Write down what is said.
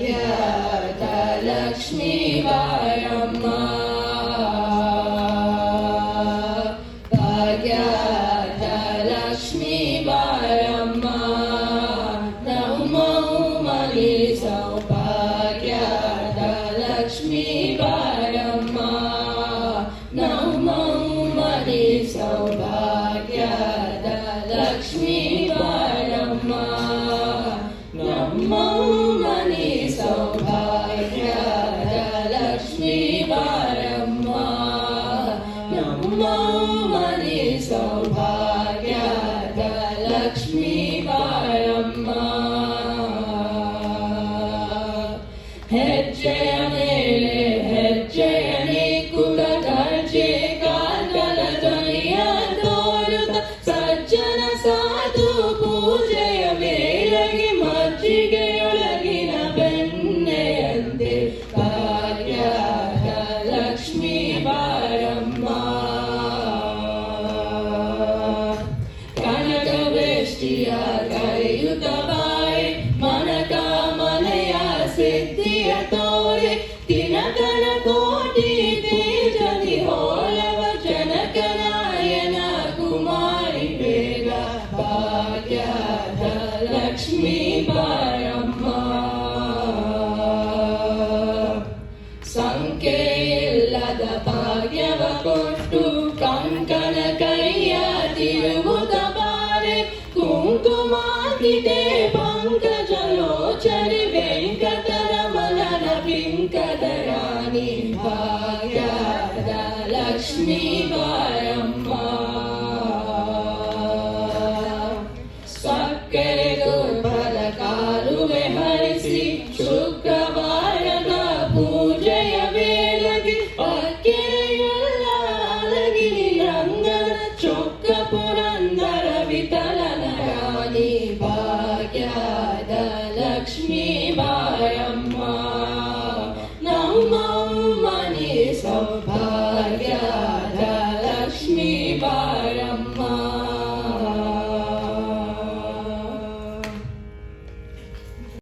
ಭಾಗ್ಯದ ಲಕ್ಷ್ಮೀ ಬಾರಮ್ಮ ಭಾಗ್ಯದ ಲಕ್ಷ್ಮೀ ಬಾರಮ್ಮ ನಮ್ಮ ಮನೆ ಸೌಭಾಗ್ಯದ ಲಕ್ಷ್ಮೀ ಬಾರಮ್ಮ ನಮ್ಮ ಮನೆ ಸೌಭಾಗ್ಯದ ಲಕ್ಷ್ಮೀ ಬಾರಮ್ಮ ನಮ್ಮ ಮನೆ ಸೌಭಾಗ್ಯದ ಲಕ್ಷ್ಮೀ ಬಾರಮ್ಮ ನಮ್ಮ ಮನೆ ಸೌಭಾಗ್ಯದ ಲಕ್ಷ್ಮೀ ಬಾರಮ್ಮ ಹೆಜ್ಜೆಯ ಮೇಲೆ ಹೆಜ್ಜೆಯನೇ ಕುಲ ಗರ್ಜೆ ಕಾಲ್ಗಳ ಧ್ವನಿಯ ತೋರುತ್ತ ಸಜ್ಜನ ಸಾಧು ಪೂಜೆಯ ಮೇರೆಗೆ ಮಜ್ಜಿಗೆಯೊಳಗಿನ ಬೆಣ್ಣೆಯಂತೆ ಭಾಗ್ಯದ ಲಕ್ಷ್ಮೀ ಬಾರಮ್ಮ ಕನಕವೆಷ್ಟಿಯ ಕರೆಯುತ್ತ ಬಾರೆ ಮನಕ ಮನೆಯ ಸಿದ್ಧಿಯ ತೋರೆ ತಿನಕನ ಕೋಟಿ ತೇಜನಿ ಹೋಲವ ಜನಕನಾಯನ ಕುಮಾರಿ ಬೇಗ ಭಾಗ್ಯದ ಲಕ್ಷ್ಮೀ ಬಾರಮ್ಮ ಸಂಖ್ಯೆಯಿಲ್ಲದ ಭಾಗ್ಯವ ಕೊಟ್ಟು ಕಂಕಣ ಕೈಯ ತಿರುಗುತ್ತ ಬಾರೆ ಕುಂಕುಮಾಗಿದೆ